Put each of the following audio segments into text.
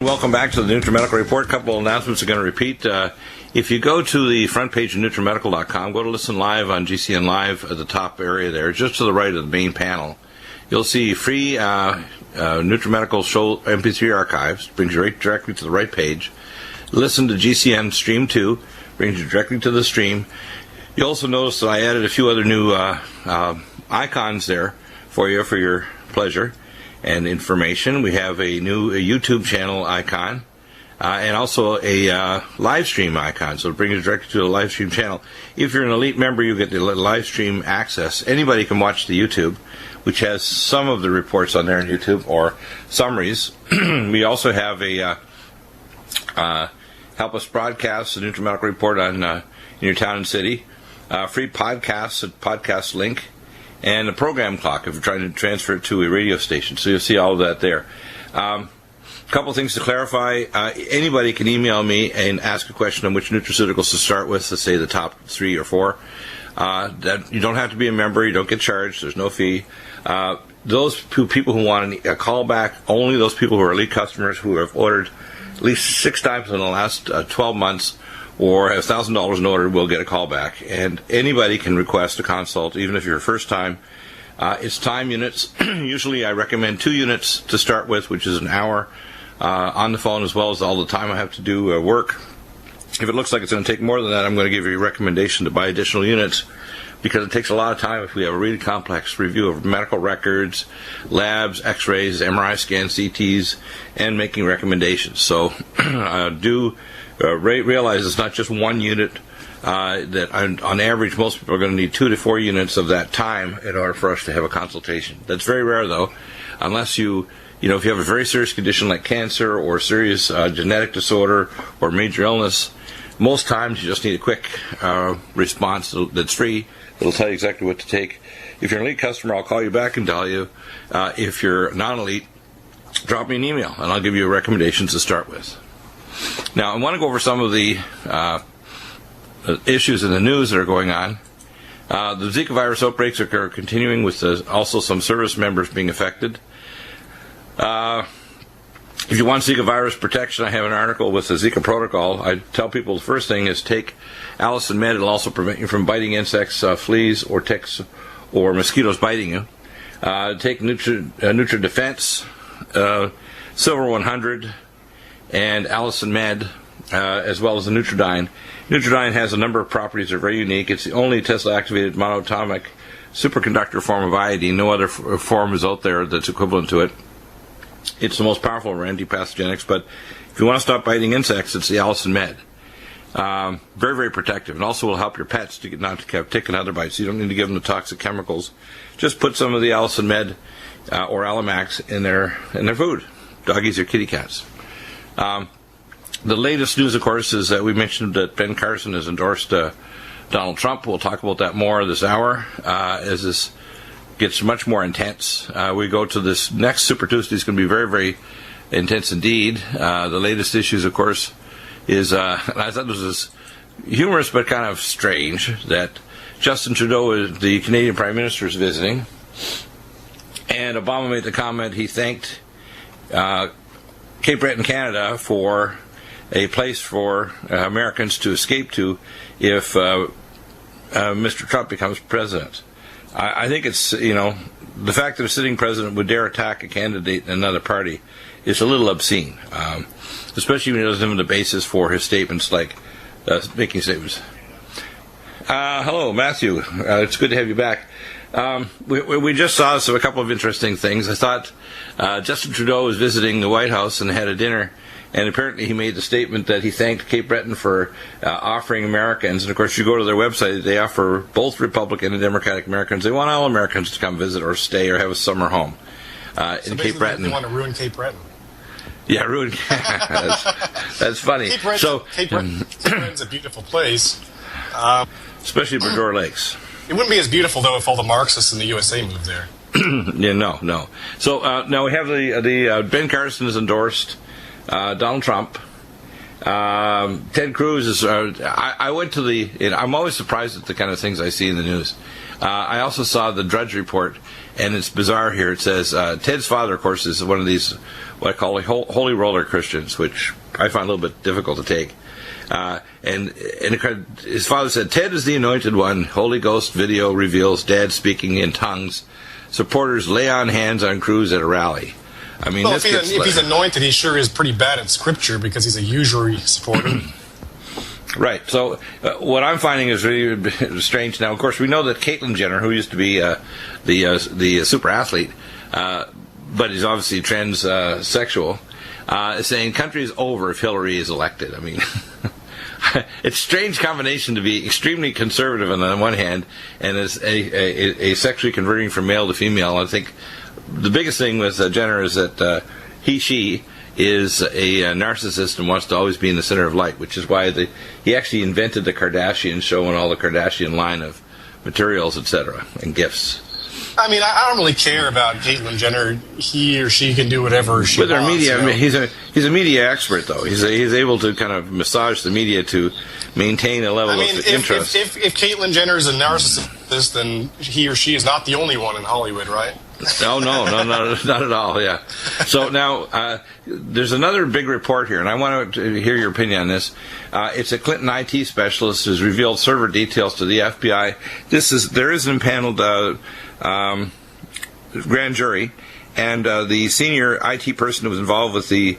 Welcome back to the Nutrimedical Report. A couple of announcements are going to repeat. If you go to the front page of Nutrimedical.com, go to Listen Live on GCN Live at the top area there, just to the right of the main panel. You'll see free Nutrimedical show MP3 archives. Brings you right directly to the right page. Listen to GCN Stream 2. Brings you directly to the stream. You'll also notice that I added a few other new icons there for you for your pleasure and information. We have a new YouTube channel icon and also a live stream icon, so it brings you directly to the live stream channel. If you're an elite member, you get the live stream access. Anybody can watch the YouTube, which has some of the reports on there on YouTube or summaries. We also have a help us broadcast the Nutrimedical Report on in your town and city, free podcasts at podcast link, and a program clock if you're trying to transfer it to a radio station. So you'll see all of that there. A couple things to clarify. Anybody can email me and ask a question on which nutraceuticals to start with, let's say the top 3 or 4. That you don't have to be a member. You don't get charged. There's no fee. Those people who want a callback, only those people who are elite customers who have ordered at least 6 times in the last 12 months or have $1,000 in order will get a call back. And anybody can request a consult, even if you're a first time. It's time units. Usually I recommend 2 units to start with, which is an hour on the phone, as well as all the time I have to do work. If it looks like it's going to take more than that, I'm going to give you a recommendation to buy additional units, because it takes a lot of time if we have a really complex review of medical records, labs, x-rays, MRI scans, CTs, and making recommendations. So do realize it's not just 1 unit. That on average, most people are going to need 2 to 4 units of that time in order for us to have a consultation. That's very rare, though, unless if you have a very serious condition like cancer or serious genetic disorder or major illness. Most times you just need a quick response that's free. It'll tell you exactly what to take. If you're an elite customer, I'll call you back and tell you. If you're non-elite, drop me an email, and I'll give you recommendations to start with. Now, I want to go over some of the issues in the news that are going on. The Zika virus outbreaks are continuing, with also some service members being affected. If you want Zika virus protection, I have an article with the Zika protocol. I tell people the first thing is take Allicin Med. It'll also prevent you from biting insects, fleas, or ticks, or mosquitoes biting you. Take Nutri Defense, Silver 100, and Allicin Med, as well as the Nutridyne. Nutridyne has a number of properties that are very unique. It's the only Tesla-activated monatomic superconductor form of iodine. No other form is out there that's equivalent to it. It's the most powerful for antipathogenics, but if you want to stop biting insects, it's the Allicin Med. Very, very protective, and also will help your pets to not to have tick and other bites. You don't need to give them the toxic chemicals. Just put some of the Allicin Med or Alamax in their food. Doggies or kitty cats. The latest news, of course, is that we mentioned that Ben Carson has endorsed Donald Trump. We'll talk about that more this hour as this gets much more intense. We go to this next Super Tuesday. It's going to be very, very intense indeed. The latest issues, of course, is, and I thought this was humorous but kind of strange, that Justin Trudeau, the Canadian Prime Minister, is visiting, and Obama made the comment he thanked Cape Breton, Canada, for a place for Americans to escape to if Mr. Trump becomes president. I think it's, the fact that a sitting president would dare attack a candidate in another party is a little obscene, especially when he doesn't have the basis for his statements, like making statements. Hello, Matthew. It's good to have you back. We just saw a couple of interesting things. I thought Justin Trudeau was visiting the White House and had a dinner, and apparently he made the statement that he thanked Cape Breton for offering Americans, and of course you go to their website, they offer both Republican and Democratic Americans. They want all Americans to come visit or stay or have a summer home in Cape Breton. They want to ruin Cape Breton. Yeah, ruin. That's funny. Cape Breton's a beautiful place. Especially Bredor Lakes. It wouldn't be as beautiful, though, if all the Marxists in the USA moved there. Yeah, no. So now we have the Ben Carson has endorsed Donald Trump. Ted Cruz is. I went to I'm always surprised at the kind of things I see in the news. I also saw the Drudge Report, and it's bizarre here. It says Ted's father, of course, is one of these what I call holy roller Christians, which I find a little bit difficult to take. And his father said, Ted is the anointed one. Holy Ghost video reveals Dad speaking in tongues. Supporters lay on hands on CRUZ at a rally. I mean, well, if he's anointed, he sure is pretty bad at Scripture because he's a usury supporter. Right. So what I'm finding is really strange. Now, of course, we know that Caitlyn Jenner, who used to be the super athlete, but is obviously transsexual, is saying country is over if Hillary is elected. I mean, it's a strange combination to be extremely conservative on the one hand and as a sexually converting from male to female. I think the biggest thing with Jenner is that she is a narcissist and wants to always be in the center of light, which is why he actually invented the Kardashian show and all the Kardashian line of materials, etc., and gifts. I mean, I don't really care about Caitlyn Jenner. He or she can do whatever she wants. With her media, you know? I mean, he's a media expert, though. He's able to kind of massage the media to maintain a level of interest. If Caitlyn Jenner is a narcissist, then he or she is not the only one in Hollywood, right? No, not at all, yeah. So now, there's another big report here, and I want to hear your opinion on this. It's a Clinton IT specialist who's revealed server details to the FBI. There is an impaneled grand jury, and the senior IT person who was involved with the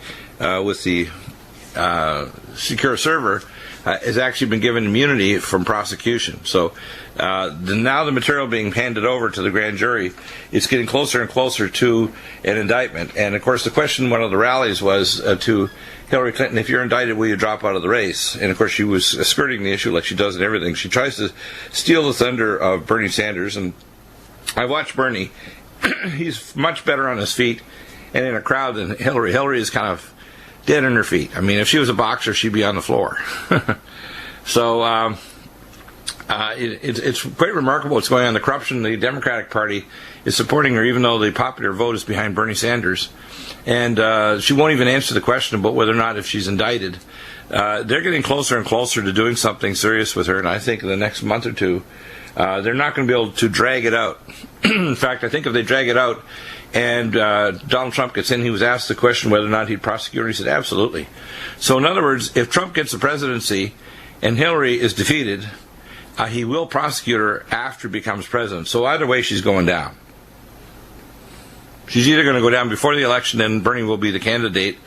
secure server has actually been given immunity from prosecution. So now the material being handed over to the grand jury is getting closer and closer to an indictment. And, of course, the question one of the rallies was to Hillary Clinton, if you're indicted, will you drop out of the race? And, of course, she was skirting the issue like she does in everything. She tries to steal the thunder of Bernie Sanders. And I watched Bernie. He's much better on his feet and in a crowd than Hillary. Hillary is kind of dead on her feet. I mean, if she was a boxer, she'd be on the floor. So it's quite remarkable what's going on. The corruption, the Democratic Party is supporting her, even though the popular vote is behind Bernie Sanders. And she won't even answer the question about whether or not if she's indicted. They're getting closer and closer to doing something serious with her, and I think in the next month or two, they're not going to be able to drag it out. In fact, I think if they drag it out and Donald Trump gets in, he was asked the question whether or not he'd prosecute her. He said, absolutely. So in other words, if Trump gets the presidency and Hillary is defeated, he will prosecute her after he becomes president. So either way, she's going down. She's either going to go down before the election, then Bernie will be the candidate,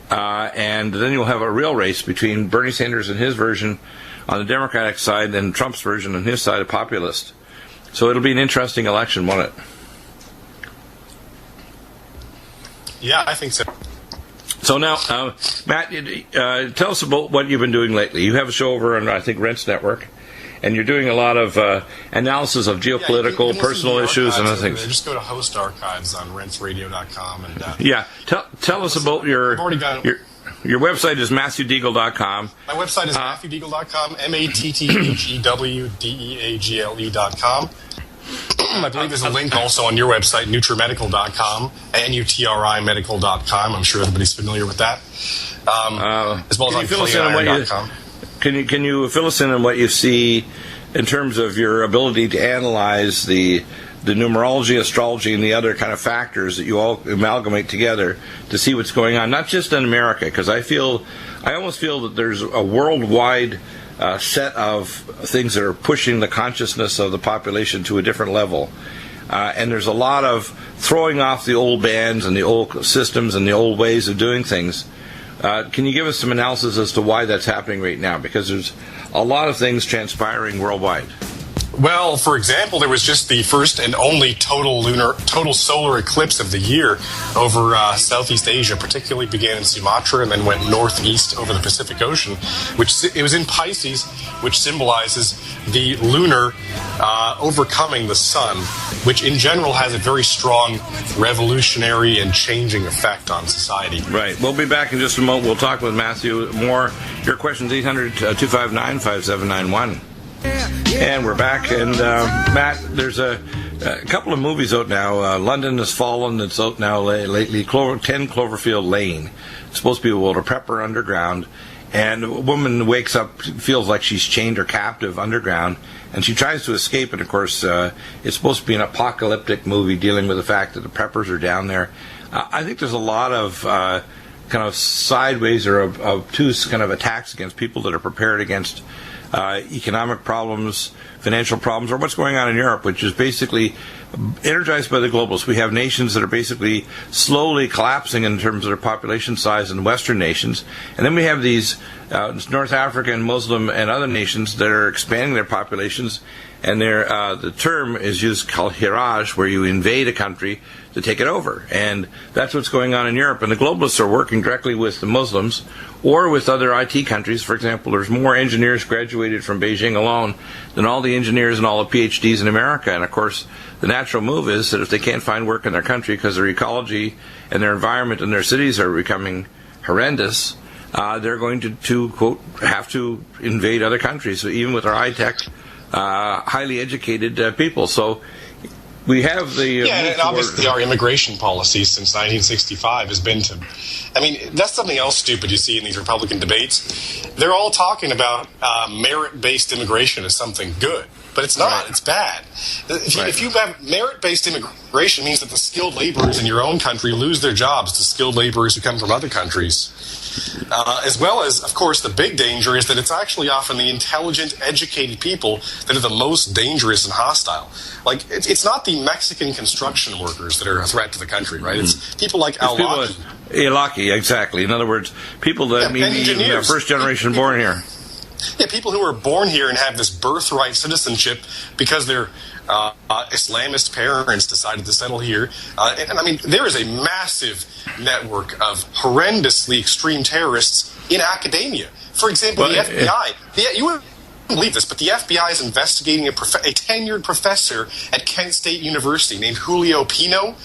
and then you'll have a real race between Bernie Sanders and his version on the Democratic side and Trump's version on his side, a populist. So it'll be an interesting election, won't it? Yeah, I think so. So now, Matt, tell us about what you've been doing lately. You have a show over on, I think, Rents Network, and you're doing a lot of analysis of geopolitical, you can personal issues and other things. Just go to Host Archives on rentsradio.com. And, yeah, tell us about your website is MatthewDeagle.com. My website is MatthewDeagle.com, MatthewDeagle.com. I believe there's a link also on your website, Nutrimedical.com, NUTRIMedical.com. I'm sure everybody's familiar with that. As well as on ClayIron.com. Can you fill us in on what you see in terms of your ability to analyze the numerology, astrology, and the other kind of factors that you all amalgamate together to see what's going on, not just in America, because I almost feel that there's a worldwide set of things that are pushing the consciousness of the population to a different level. And there's a lot of throwing off the old bands and the old systems and the old ways of doing things. Can you give us some analysis as to why that's happening right now? Because there's a lot of things transpiring worldwide. Well, for example, there was just the first and only total solar eclipse of the year over Southeast Asia, particularly began in Sumatra and then went northeast over the Pacific Ocean, it was in Pisces, which symbolizes the lunar overcoming the sun, which in general has a very strong revolutionary and changing effect on society. Right. We'll be back in just a moment. We'll talk with Matthew more. Your questions, 800-259-5791. And we're back, and Matt, there's a couple of movies out now. London Has Fallen, that's out now lately. 10 Cloverfield Lane. It's supposed to be Walter Pepper Underground, And a woman wakes up, feels like she's chained or captive underground, and she tries to escape. And of course, it's supposed to be an apocalyptic movie dealing with the fact that the preppers are down there. I think there's a lot of kind of sideways or obtuse kind of attacks against people that are prepared against economic problems, financial problems, or what's going on in Europe, which is basically energized by the globalists. We have nations that are basically slowly collapsing in terms of their population size in Western nations. And then we have these North African, Muslim, and other nations that are expanding their populations. And the term is used called hiraj, where you invade a country to take it over. And that's what's going on in Europe. And the globalists are working directly with the Muslims or with other IT countries. For example, there's more engineers graduated from Beijing alone than all the engineers and all the PhDs in America. And of course, the natural move is that if they can't find work in their country because their ecology and their environment and their cities are becoming horrendous, they're going to quote, have to invade other countries. So even with our high-tech, highly educated people. So we have the... and obviously our immigration policy since 1965 has been to... I mean, that's something else stupid you see in these Republican debates. They're all talking about merit-based immigration as something good. But it's not. Right. It's bad. If you have merit-based immigration, it means that the skilled laborers in your own country lose their jobs to skilled laborers who come from other countries. As well as, of course, the big danger is that it's actually often the intelligent, educated people that are the most dangerous and hostile. Like, it's not the Mexican construction workers that are a threat to the country, right? It's people like Al-Awlaki. Al-Awlaki, exactly. In other words, people that maybe first generation born here. Yeah, people who are born here and have this birthright citizenship because their Islamist parents decided to settle here. And I mean, there is a massive network of horrendously extreme terrorists in academia. For example, the FBI. You wouldn't believe this, but the FBI is investigating a tenured professor at Kent State University named Julio Pino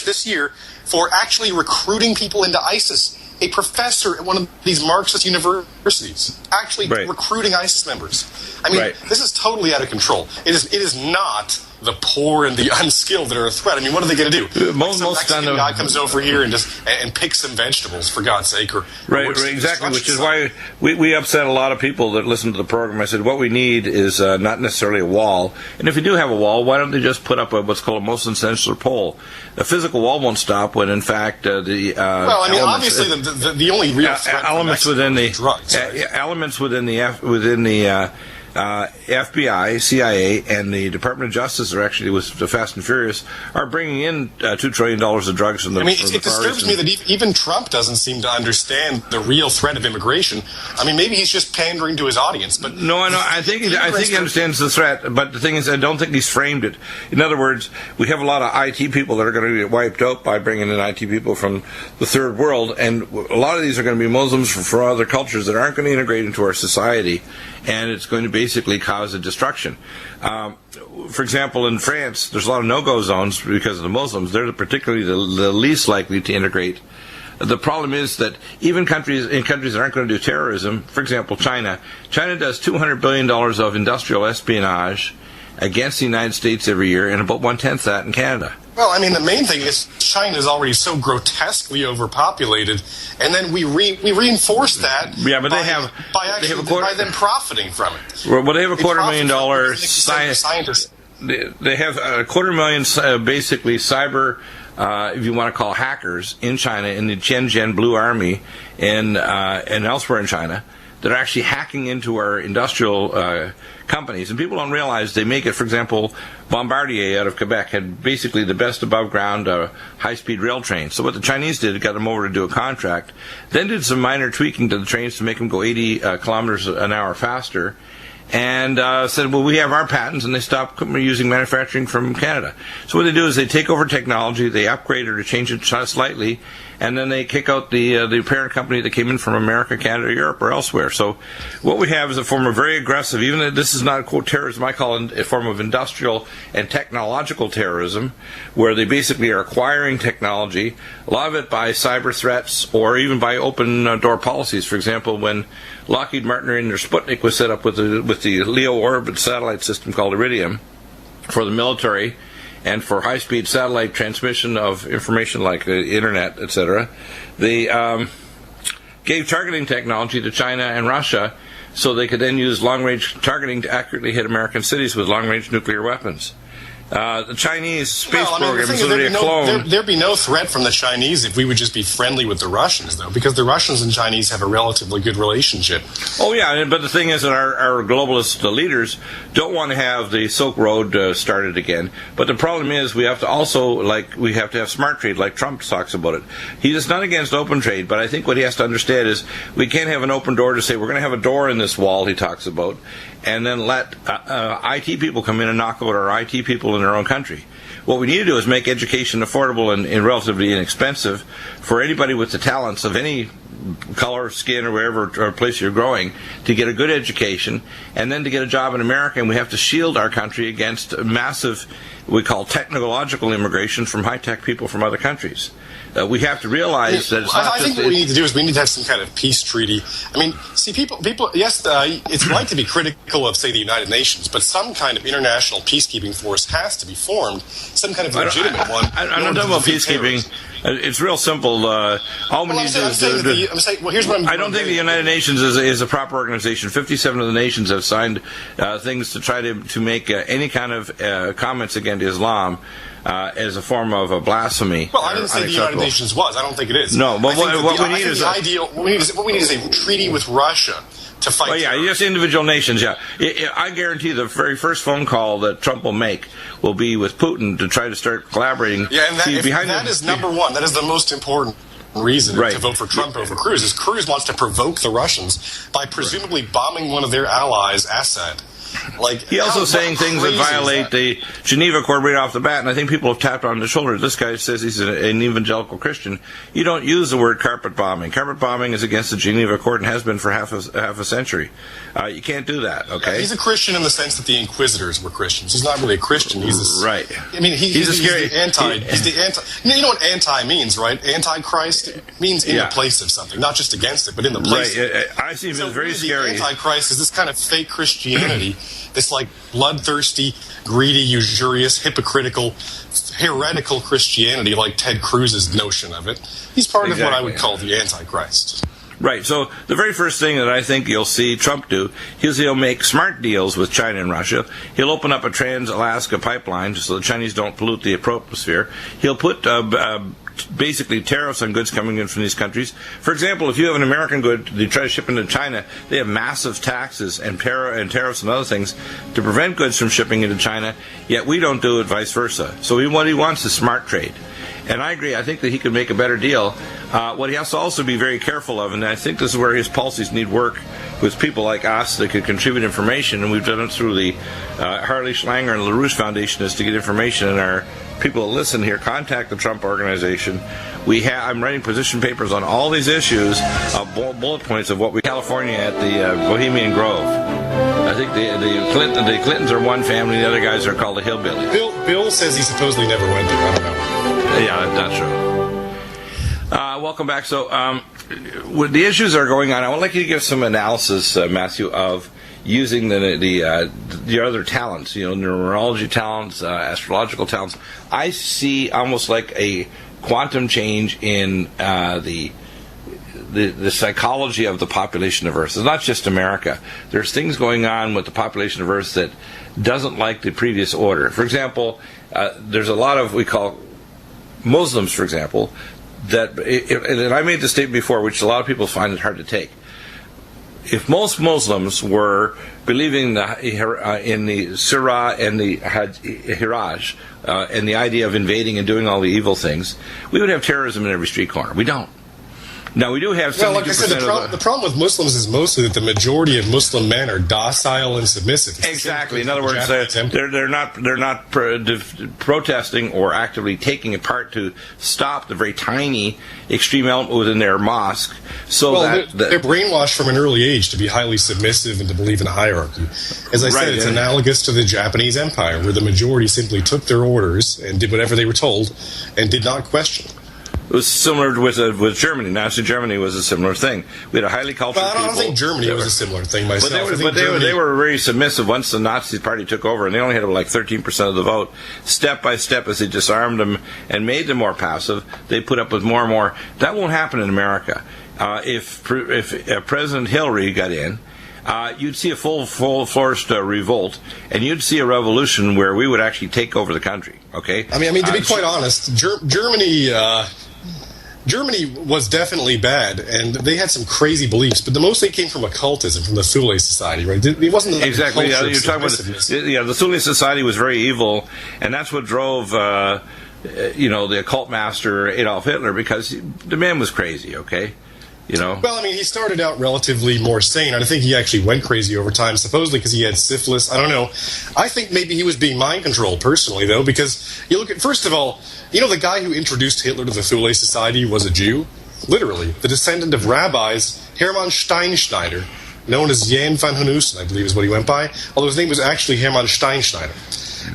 this year for actually recruiting people into ISIS. A professor at one of these Marxist universities actually recruiting ISIS members. I mean, this is totally out of control. It is not the poor and the unskilled that are a threat. I mean, what are they going to do? Some Mexican guy comes over here and picks some vegetables, for God's sake. Exactly, which is why we upset a lot of people that listen to the program. I said, what we need is not necessarily a wall. And if you do have a wall, why don't they just put up what's called a motion sensor pole? A physical wall won't stop when, in fact, well, I mean, obviously, the only real threat elements within the drugs, elements within the FBI, CIA, and the Department of Justice are actually, with the Fast and Furious, are bringing in $2 trillion of drugs from the. I mean, it disturbs me that even Trump doesn't seem to understand the real threat of immigration. I mean, maybe he's just pandering to his audience. But no, I think he understands the threat. But the thing is, I don't think he's framed it. In other words, we have a lot of IT people that are going to get wiped out by bringing in IT people from the third world, and a lot of these are going to be Muslims from other cultures that aren't going to integrate into our society, and it's going to basically cause a destruction. For example, in France, there's a lot of no-go zones because of the Muslims. They're particularly the least likely to integrate. The problem is that even countries that aren't going to do terrorism, for example, China does $200 billion of industrial espionage against the United States every year, and about 1/10 that in Canada. Well, I mean, the main thing is China is already so grotesquely overpopulated, and then we reinforce that by them profiting from it. Well, they have $250,000 scientists. They have $250,000 basically cyber, if you want to call hackers, in China, in the Shenzhen Blue Army and elsewhere in China, that are actually hacking into our industrial companies. And people don't realize they make it. For example, Bombardier out of Quebec had basically the best above-ground high-speed rail trains. So what the Chinese did, got them over to do a contract, then did some minor tweaking to the trains to make them go 80 kilometers an hour faster, and said, well, we have our patents, and they stopped using manufacturing from Canada. So what they do is they take over technology, they upgrade it or change it slightly, and then they kick out the parent company that came in from America, Canada, Europe, or elsewhere. So what we have is a form of very aggressive, even though this is not, quote, terrorism, I call it a form of industrial and technological terrorism, where they basically are acquiring technology, a lot of it by cyber threats or even by open door policies. For example, when Lockheed Martin and their Sputnik was set up with the LEO orbit satellite system called Iridium for the military, and for high-speed satellite transmission of information like the internet, etc., they gave targeting technology to China and Russia so they could then use long-range targeting to accurately hit American cities with long-range nuclear weapons. The Chinese space program is literally a clone. There'd be no threat from the Chinese if we would just be friendly with the Russians, though, because the Russians and Chinese have a relatively good relationship. Oh, yeah, but the thing is that our globalist leaders don't want to have the Silk Road started again. But the problem is we have to also, we have to have smart trade, like Trump talks about it. He is not against open trade, but I think what he has to understand is we can't have an open door to say we're going to have a door in this wall he talks about, and then let IT people come in and knock out our IT people in their own country. What we need to do is make education affordable and relatively inexpensive for anybody with the talents of any color, skin, or wherever or place you're growing to get a good education and then to get a job in America. And we have to shield our country against massive, we call technological immigration from high-tech people from other countries. We have to realize that it's not I think what we need to do is we need to have some kind of peace treaty. I mean, see, people. Yes, it's right to be critical of, say, the United Nations, but some kind of international peacekeeping force has to be formed, some kind of legitimate one. I'm not talking about peacekeeping. It's real simple. All we need to do is I don't think the United Nations is a proper organization. 57 of the nations have signed things to try to make any kind of comments against Islam as a form of a blasphemy. Well, I didn't say the United Nations was. I don't think it is. No, but what we need is a treaty with Russia to fight. Well, yeah, just individual nations. Yeah, I guarantee the very first phone call that Trump will make will be with Putin to try to start collaborating. Yeah, and that is number one. That is the most important reason to vote for Trump over CRUZ. Is CRUZ wants to provoke the Russians by presumably bombing one of their allies, Assad. He also saying things that violate the Geneva Accord right off the bat, and I think people have tapped on the shoulder. This guy says he's an evangelical Christian. You don't use the word carpet bombing. Carpet bombing is against the Geneva Accord and has been for half a century. You can't do that, okay? Yeah, he's a Christian in the sense that the Inquisitors were Christians. He's not really a Christian. He's right. I mean, he's the anti. You know what anti means, right? Antichrist means in the place of something, not just against it, but in the place. Right. I see him as very scary. The Antichrist is this kind of fake Christianity. This bloodthirsty, greedy, usurious, hypocritical, heretical Christianity, like Ted Cruz's notion of it. He's part of what I would call the Antichrist. Right. So the very first thing that I think you'll see Trump do is he'll make smart deals with China and Russia. He'll open up a trans-Alaska pipeline so the Chinese don't pollute the atmosphere. He'll put basically tariffs on goods coming in from these countries. For example, if you have an American good, you try to ship into China, they have massive taxes and tariffs and other things to prevent goods from shipping into China, yet we don't do it vice versa. So what he wants is smart trade. And I agree, I think that he could make a better deal. What he has to also be very careful of, and I think this is where his policies need work with people like us that could contribute information, and we've done it through the Harley Schlanger and LaRouche Foundation, is to get information, and our people that listen here, contact the Trump Organization. I'm writing position papers on all these issues, bullet points of what we California at the Bohemian Grove. I think the Clintons are one family, the other guys are called the Hillbillies. Bill says he supposedly never went there. I don't know. Yeah, that's true. Welcome back. So, the issues are going on. I would like you to give some analysis, Matthew, of using the other talents, neurology talents, astrological talents. I see almost like a quantum change in the psychology of the population of Earth. It's not just America. There's things going on with the population of Earth that doesn't like the previous order. For example, there's a lot of, we call Muslims, for example, and I made this statement before, which a lot of people find it hard to take. If most Muslims were believing in the Surah and the Hiraj and the idea of invading and doing all the evil things, we would have terrorism in every street corner. We don't. Now, we do have 72%. Well, like I said, the problem with Muslims is mostly that the majority of Muslim men are docile and submissive. Exactly. In other words, they're not protesting or actively taking it part to stop the very tiny extreme element within their mosque. They're brainwashed from an early age to be highly submissive and to believe in a hierarchy. As I said, it's analogous to the Japanese Empire, where the majority simply took their orders and did whatever they were told and did not question. It was similar with Germany. Nazi Germany was a similar thing. We had a highly cultured people. I don't think Germany was a similar thing myself. But they were very submissive once the Nazi party took over, and they only had like 13% of the vote. Step by step, as they disarmed them and made them more passive, they put up with more and more. That won't happen in America. if President Hillary got in, you'd see a full-fledged revolt, and you'd see a revolution where we would actually take over the country. Okay. I mean, to be quite honest, Germany was definitely bad, and they had some crazy beliefs, but the most they came from occultism, from the Thule Society, right? It wasn't exactly. Yeah, you're talking about the Thule Society was very evil, and that's what drove the occult master Adolf Hitler, because the man was crazy. Okay. Well, I mean, he started out relatively more sane. I think he actually went crazy over time, supposedly because he had syphilis. I don't know. I think maybe he was being mind controlled personally, though, because you look at, first of all, the guy who introduced Hitler to the Thule Society was a Jew, literally, the descendant of rabbis Hermann Steinschneider, known as Jan van Hunusen, I believe is what he went by, although his name was actually Hermann Steinschneider,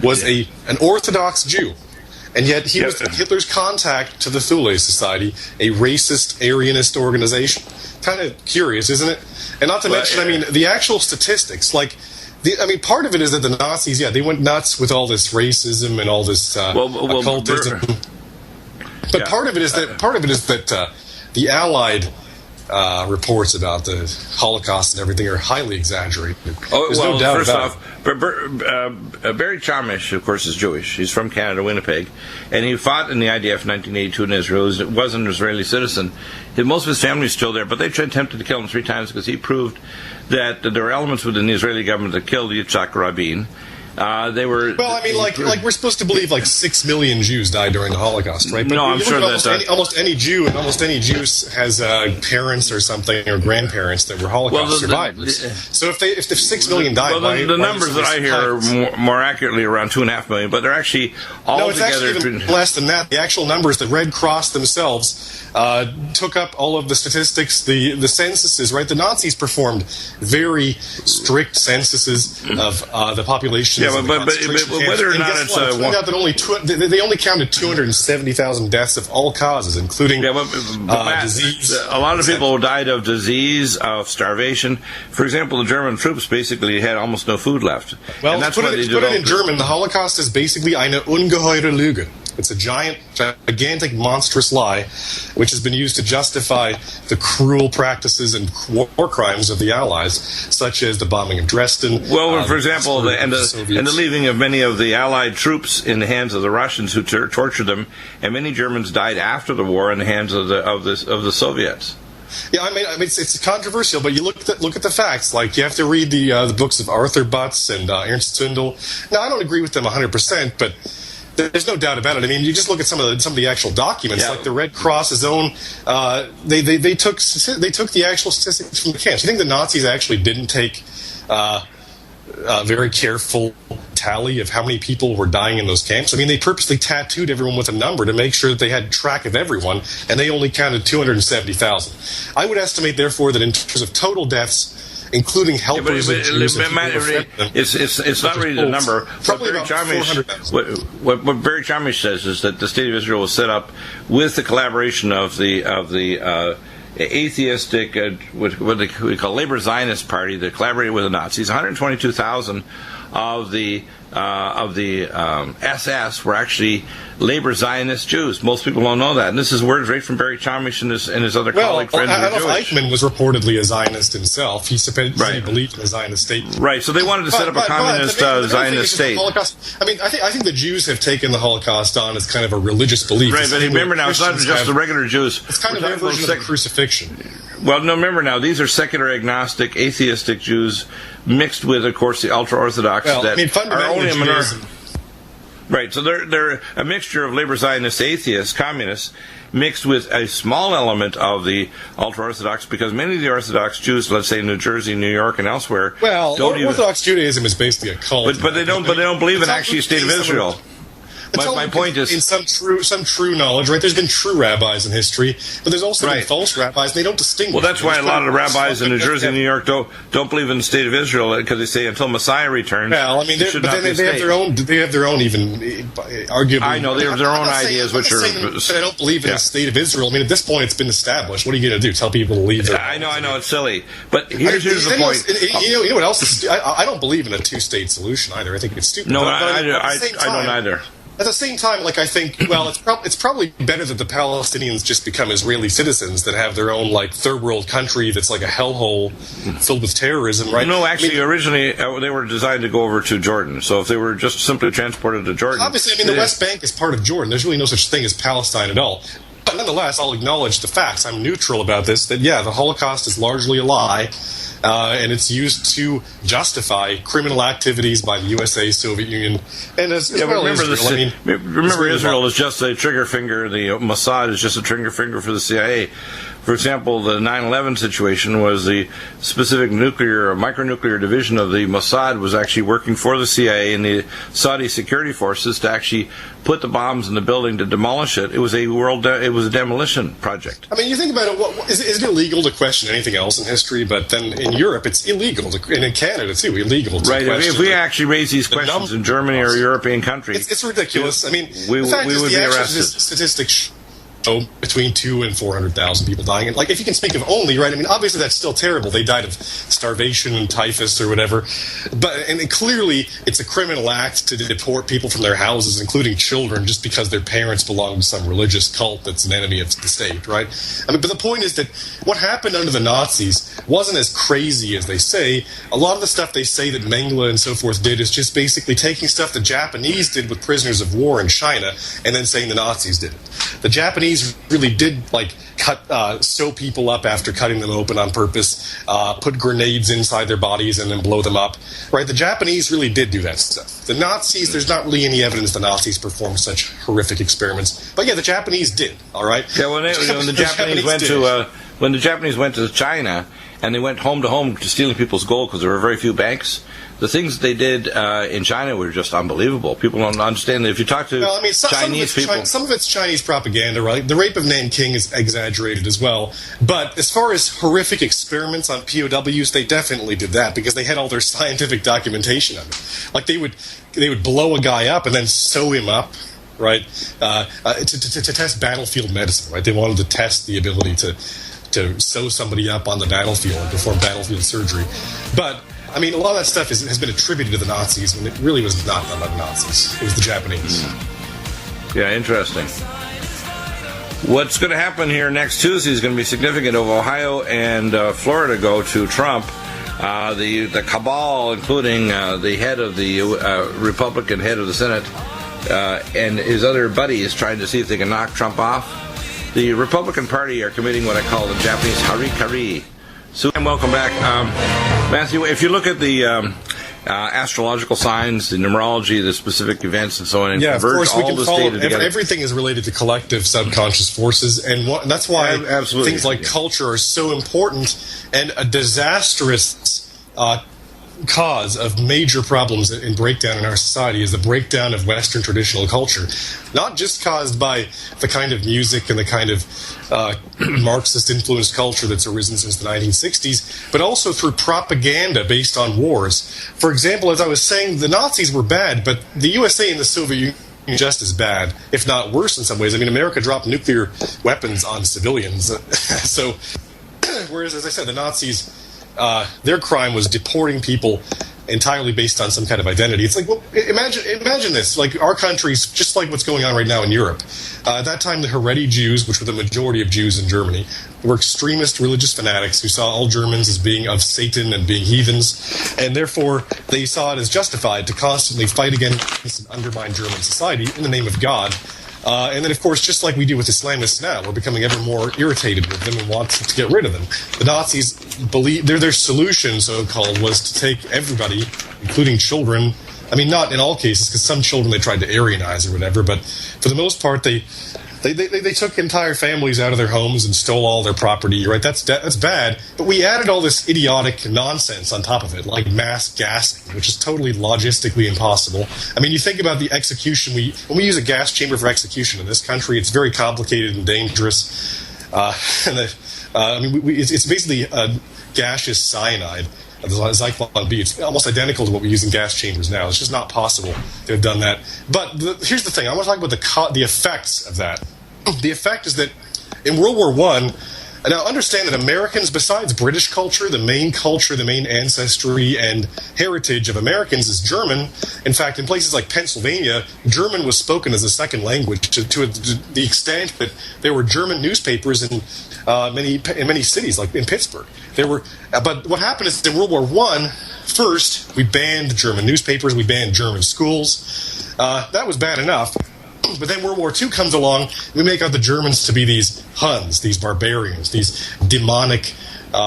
was an Orthodox Jew. And yet he was Hitler's contact to the Thule Society, a racist, Aryanist organization. Kind of curious, isn't it? And not to mention, I mean, the actual statistics. Part of it is that the Nazis, they went nuts with all this racism and all this occultism. But part of it is that the Allied reports about the Holocaust and everything are highly exaggerated. There's no doubt about it. Barry Charmish, of course, is Jewish. He's from Canada, Winnipeg, and he fought in the IDF in 1982 in Israel. He was an Israeli citizen. Most of his family is still there, but they attempted to kill him 3 times because he proved that there were elements within the Israeli government that killed Yitzhak Rabin. They were. Well, I mean, like we're supposed to believe 6 million Jews died during the Holocaust, right? But no, I'm sure that almost any Jew has parents or something or grandparents that were Holocaust survivors. So if the 6 million died, the numbers that I hear are more accurately around 2.5 million, but they're actually all together. It's actually even less than that. The actual numbers, the Red Cross themselves took up all of the statistics, the censuses, right? The Nazis performed very strict censuses of the population. Yeah, but whether or not it's turned out that they only counted 270,000 deaths of all causes, including disease. A lot of people died of disease, of starvation. For example, the German troops basically had almost no food left. Well, and that's put it in German. The Holocaust is basically eine ungeheure Lüge. It's a gigantic, monstrous lie, which has been used to justify the cruel practices and war crimes of the Allies, such as the bombing of Dresden. Well, for example, the leaving of many of the Allied troops in the hands of the Russians, who tortured them, and many Germans died after the war in the hands of the Soviets. Yeah, I mean, it's controversial, but you look at the facts. You have to read the books of Arthur Butz and Ernst Zündel. Now, I don't agree with them 100%, but there's no doubt about it. I mean, you just look at some of the actual documents, like the Red Cross's own. They took the actual statistics from the camps. You think the Nazis actually didn't take a very careful tally of how many people were dying in those camps? I mean, they purposely tattooed everyone with a number to make sure that they had track of everyone, and they only counted 270,000. I would estimate, therefore, that in terms of total deaths, including helpers and Jews, it's not really the number. Probably about 400,000. What Barry Charmish says is that the State of Israel was set up with the collaboration of the atheistic, what we call Labor Zionist Party, that collaborated with the Nazis. 122,000 of the SS were actually Labor Zionist Jews. Most people don't know that. And this is words right from Barry Charmish and his other colleague friends who are Jewish. Eichmann was reportedly a Zionist himself. He believed in a Zionist state. Right, so they wanted to set up a communist Zionist state. I mean, I think the Jews have taken the Holocaust on as kind of a religious belief. Right, but remember now, it's not just the regular Jews. It's kind of their version of crucifixion. Well, no, remember now, these are secular, agnostic, atheistic Jews mixed with, of course, the ultra-Orthodox that are only a minority. Right, so they're a mixture of labor Zionist atheists, communists, mixed with a small element of the ultra-Orthodox, because many of the Orthodox Jews, let's say in New Jersey, New York, and elsewhere, Orthodox Judaism is basically a cult. But they don't believe in actually a state of Israel. My point is, in some true knowledge, right? There's been true rabbis in history, but there's also been false rabbis, and they don't distinguish. Well, that's why a lot of the rabbis in New Jersey and New York don't believe in the state of Israel, because they say until Messiah returns. Well, I mean, they have their own. They have their own, even arguably. I know they have their own ideas, which are. I don't believe in the state of Israel. I mean, at this point, it's been established. What are you going to do? Tell people to leave? I know, it's silly, but here's the point. You know what else is? I don't believe in a two-state solution either. I think it's stupid. No, I don't either. At the same time, like, I think, well, it's probably better that the Palestinians just become Israeli citizens than have their own, like, third world country that's like a hellhole filled with terrorism, right? No, actually, originally they were designed to go over to Jordan. So if they were just simply transported to Jordan, obviously, I mean, the West Bank is part of Jordan. There's really no such thing as Palestine at all. But nonetheless, I'll acknowledge the facts. I'm neutral about this. That the Holocaust is largely a lie. And it's used to justify criminal activities by the USA, Soviet Union, and as well remember Israel. Remember, Israel is just a trigger finger. The Mossad is just a trigger finger for the CIA. For example, the 9/11 situation was the specific micronuclear division of the Mossad was actually working for the CIA and the Saudi security forces to actually put the bombs in the building to demolish it. It was a demolition project. I mean, you think about it. Is it illegal to question anything else in history? But then in Europe, it's illegal, and in Canada too, illegal to question. Right. If we actually raise these questions in Germany or a European country, it's ridiculous. I mean, we would be arrested. Statistics between 200,000 and 400,000 people dying. And, like, if you can speak of only, right, I mean, obviously that's still terrible. They died of starvation and typhus or whatever. And clearly it's a criminal act to deport people from their houses, including children, just because their parents belong to some religious cult that's an enemy of the state, right? I mean, but the point is that what happened under the Nazis wasn't as crazy as they say. A lot of the stuff they say that Mengele and so forth did is just basically taking stuff the Japanese did with prisoners of war in China and then saying the Nazis did it. The Japanese really did, like, sew people up after cutting them open on purpose, put grenades inside their bodies and then blow them up. Right? The Japanese really did do that stuff. The Nazis, there's not really any evidence the Nazis performed such horrific experiments. But the Japanese did. All right. Yeah. When the Japanese went to China and they went home to home to stealing people's gold because there were very few banks. The things that they did in China were just unbelievable. People don't understand that. If you talk to Chinese people... some of it's Chinese propaganda, right? The rape of Nanking is exaggerated as well. But as far as horrific experiments on POWs, they definitely did that because they had all their scientific documentation of it. Like, they would blow a guy up and then sew him up, right, to test battlefield medicine, right? They wanted to test the ability to sew somebody up on the battlefield and perform battlefield surgery. But... I mean, a lot of that stuff has been attributed to the Nazis when it really was not done by the Nazis. It was the Japanese. Yeah, interesting. What's going to happen here next Tuesday is going to be significant. Of Ohio and Florida go to Trump. The cabal, including the head of the Republican head of the Senate and his other buddies, trying to see if they can knock Trump off. The Republican Party are committing what I call the Japanese harikari. So, and welcome back. Matthew, if you look at the astrological signs, the numerology, the specific events, and so on, and converge all this data together. Everything is related to collective subconscious forces, and that's why things like culture are so important, and a disastrous cause of major problems and breakdown in our society is the breakdown of Western traditional culture. Not just caused by the kind of music and the kind of Marxist-influenced culture that's arisen since the 1960s, but also through propaganda based on wars. For example, as I was saying, the Nazis were bad, but the USA and the Soviet Union just as bad, if not worse in some ways. I mean, America dropped nuclear weapons on civilians. So, whereas, as I said, the Nazis... their crime was deporting people entirely based on some kind of identity. It's like, well, imagine this. Like, our country's just like what's going on right now in Europe. At that time, the Haredi Jews, which were the majority of Jews in Germany, were extremist religious fanatics who saw all Germans as being of Satan and being heathens, and therefore they saw it as justified to constantly fight against and undermine German society in the name of God. And then, of course, just like we do with Islamists now, we're becoming ever more irritated with them and want to get rid of them. The Nazis believe their solution, so-called, was to take everybody, including children. I mean, not in all cases, because some children they tried to Aryanize or whatever, but for the most part, they took entire families out of their homes and stole all their property, right? That's bad. But we added all this idiotic nonsense on top of it, like mass gassing, which is totally logistically impossible. I mean, you think about the execution. When we use a gas chamber for execution in this country, it's very complicated and dangerous. It's basically a gaseous cyanide. The Zyklon B. It's almost identical to what we use in gas chambers now. It's just not possible to have done that. But here's the thing. I want to talk about the effects of that. The effect is that in World War I, Now, understand that Americans, besides British culture, the main ancestry and heritage of Americans is German. In fact, in places like Pennsylvania, German was spoken as a second language to the extent that there were German newspapers in many cities, like in Pittsburgh. But what happened is in World War I, first, we banned German newspapers, we banned German schools. That was bad enough. But then World War II comes along, we make out the Germans to be these Huns, these barbarians, these demonic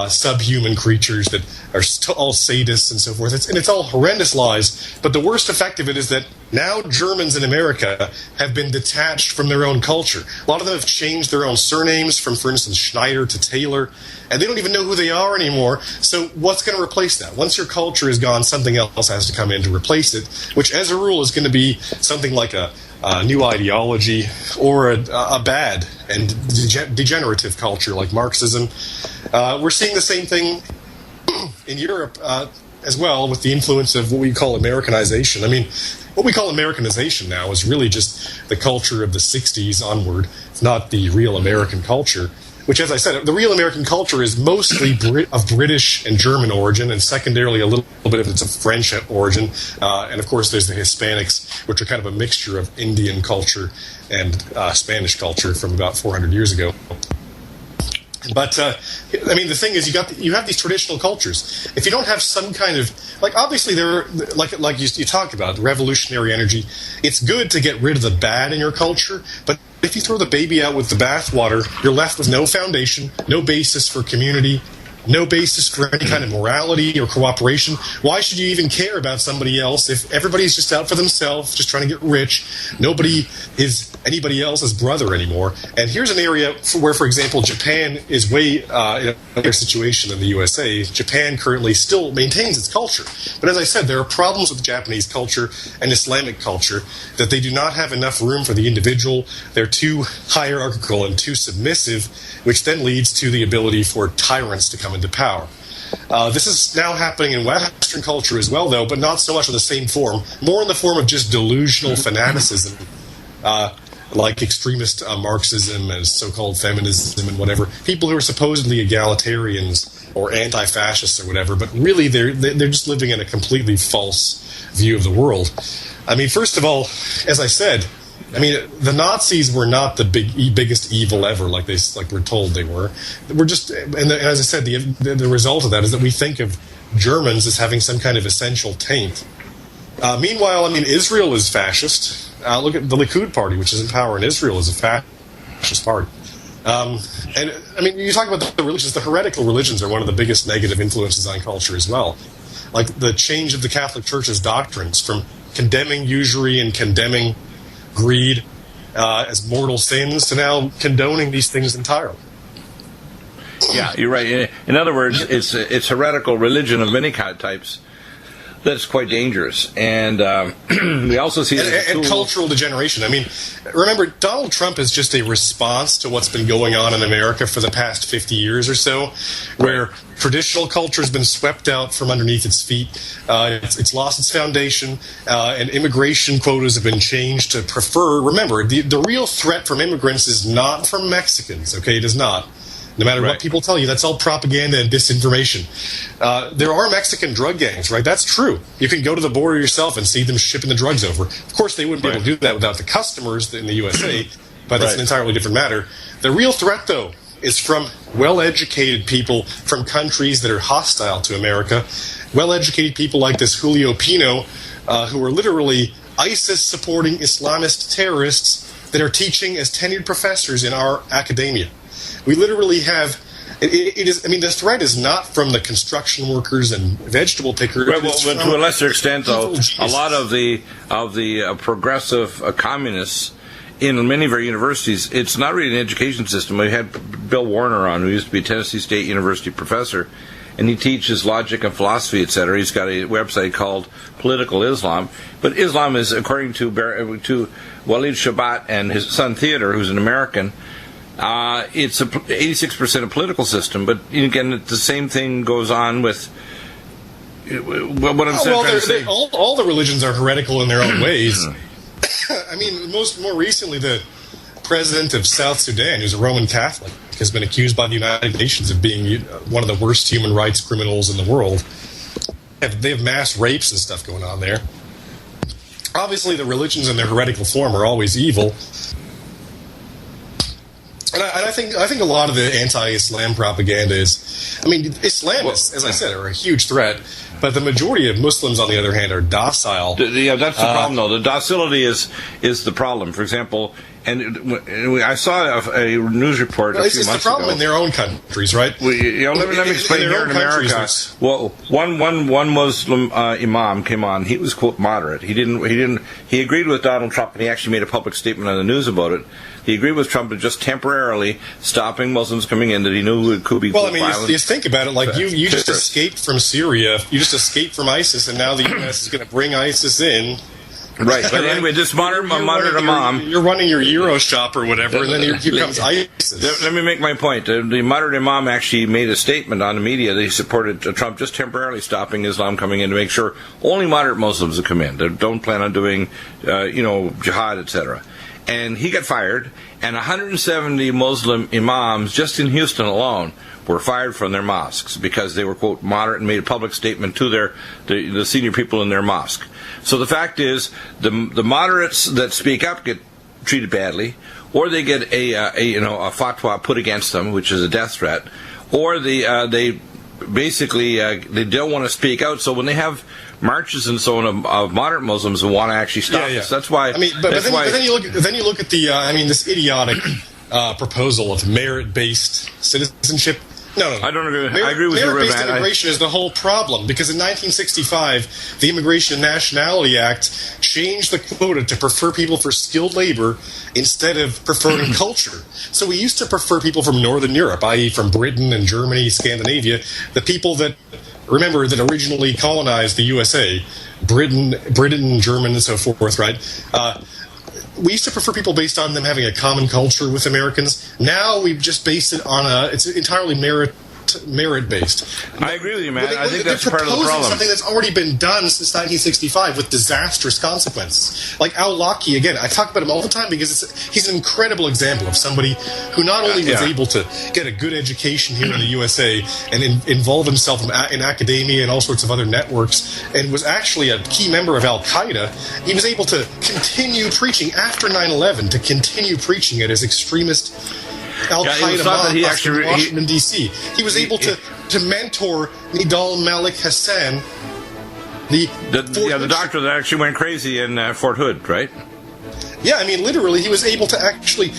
subhuman creatures that are all sadists and so forth. It's all horrendous lies. But the worst effect of it is that now Germans in America have been detached from their own culture. A lot of them have changed their own surnames from, for instance, Schneider to Taylor, and they don't even know who they are anymore. So what's going to replace that? Once your culture is gone, something else has to come in to replace it, which as a rule is going to be something like a new ideology or a bad and degenerative culture like Marxism. We're seeing the same thing in Europe as well with the influence of what we call Americanization. I mean, what we call Americanization now is really just the culture of the 60s onward. It's not the real American culture, which, as I said, the real American culture is mostly of British and German origin, and secondarily a little bit of it's of French origin. And, of course, there's the Hispanics, which are kind of a mixture of Indian culture and Spanish culture from about 400 years ago. But, I mean, the thing is, you have these traditional cultures. If you don't have some kind of, like, obviously there, like you talked about, revolutionary energy, it's good to get rid of the bad in your culture, but if you throw the baby out with the bathwater, you're left with no foundation, no basis for community, no basis for any kind of morality or cooperation. Why should you even care about somebody else if everybody's just out for themselves, just trying to get rich? Nobody is anybody else's brother anymore. And here's an area where, for example, Japan is way in a better situation than the USA. Japan currently still maintains its culture. But as I said, there are problems with Japanese culture and Islamic culture that they do not have enough room for the individual. They're too hierarchical and too submissive, which then leads to the ability for tyrants to come into power. This is now happening in Western culture as well, though, but not so much in the same form. More in the form of just delusional fanaticism, like extremist Marxism and so-called feminism and whatever. People who are supposedly egalitarians or anti-fascists or whatever, but really they're just living in a completely false view of the world. I mean, first of all, as I said, I mean, the Nazis were not the biggest evil ever, like we're told they were. We're just, and as I said, the result of that is that we think of Germans as having some kind of essential taint. Meanwhile, I mean, Israel is fascist. Look at the Likud party, which is in power in Israel, is a fascist party. And I mean, you talk about the religions. The heretical religions are one of the biggest negative influences on culture as well. Like the change of the Catholic Church's doctrines from condemning usury and condemning greed as mortal sins to now condoning these things entirely. Yeah, you're right. In other words, it's heretical religion of many types that's quite dangerous. And we also see and cultural degeneration. I mean, remember, Donald Trump is just a response to what's been going on in America for the past 50 years or so, where traditional culture has been swept out from underneath its feet. It's lost its foundation, and immigration quotas have been changed to prefer. Remember, the real threat from immigrants is not from Mexicans, okay? It is not. No matter what people tell you, that's all propaganda and disinformation. There are Mexican drug gangs, right? That's true. You can go to the border yourself and see them shipping the drugs over. Of course, they wouldn't be able to do that without the customers in the USA, but that's an entirely different matter. The real threat, though, is from well-educated people from countries that are hostile to America, well-educated people like this Julio Pino, who are literally ISIS-supporting Islamist terrorists that are teaching as tenured professors in our academia. We literally have it is. I mean, the threat is not from the construction workers and vegetable pickers. Right, well, to a lesser extent, though, a lot of the progressive communists in many of our universities, it's not really an education system. We had Bill Warner on, who used to be a Tennessee State University professor, and he teaches logic and philosophy, etc. He's got a website called Political Islam. But Islam is, according to Walid Shabat and his son Theodore, who's an American, it's 86% a political system, but again, the same thing goes on with what I'm trying to say. All the religions are heretical in their own ways. I mean, more recently, the president of South Sudan, who's a Roman Catholic, has been accused by the United Nations of being one of the worst human rights criminals in the world. They have mass rapes and stuff going on there. Obviously, the religions in their heretical form are always evil. And I think a lot of the anti-Islam propaganda is, I mean, Islamists, as I said, are a huge threat, but the majority of Muslims, on the other hand, are docile. Yeah, that's the problem, though. The docility is the problem. For example, and I saw a news report a few months ago. It's the problem in their own countries, right? Let me explain here in America. Well, one Muslim imam came on. He was, quote, moderate. He agreed with Donald Trump, and he actually made a public statement on the news about it. He agreed with Trump in just temporarily stopping Muslims coming in that he knew it could be violent. Well, I mean, you think about it, like you just escaped from Syria, you just escaped from ISIS, and now the U.S. is going to bring ISIS in. Right, but anyway, this moderate imam... You're running your Euro shop or whatever, and then he becomes ISIS. Let me make my point. The moderate imam actually made a statement on the media that he supported Trump just temporarily stopping Islam coming in to make sure only moderate Muslims will come in. They don't plan on doing, jihad, etc. And he got fired, and 170 Muslim imams just in Houston alone were fired from their mosques because they were, quote, moderate, and made a public statement to the senior people in their mosque. So the fact is, the moderates that speak up get treated badly, or they get a fatwa put against them, which is a death threat, or they basically they don't want to speak out. So when they have marches and so on of moderate Muslims who want to actually stop this, that's why. I mean, but then you look at the this idiotic proposal of merit-based citizenship. No. I don't agree. I agree with you, merit-based immigration is the whole problem, because in 1965, the Immigration and Nationality Act changed the quota to prefer people for skilled labor instead of preferring culture. So we used to prefer people from Northern Europe, i.e. from Britain and Germany, Scandinavia, the people that, remember, that originally colonized the USA, Britain, German, and so forth, right? We used to prefer people based on them having a common culture with Americans. Now we've just based it on it's entirely merit-based. I agree with you, man. I think that's part of the problem. Something that's already been done since 1965 with disastrous consequences. Like Al-Awlaki, again, I talk about him all the time because he's an incredible example of somebody who not only was able to get a good education here in the USA and involve himself in academia and all sorts of other networks, and was actually a key member of Al-Qaeda, he was able to continue preaching after 9/11, to continue preaching at his extremist Al-Qaeda mob in Washington, D.C. He was able to mentor Nidal Malik Hassan, the doctor that actually went crazy in Fort Hood, right? Yeah, I mean, literally, he was able to actually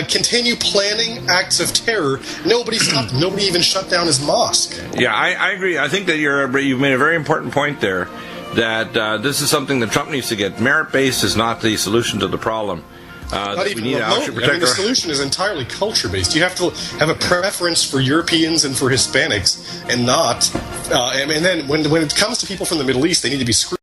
continue planning acts of terror. Nobody stopped him. Nobody even shut down his mosque. Yeah, I agree. I think that you've made a very important point there, that this is something that Trump needs to get. Merit-based is not the solution to the problem. Not even remotely. I mean, the solution is entirely culture-based. You have to have a preference for Europeans and for Hispanics, and not. And then when it comes to people from the Middle East, they need to be screwed.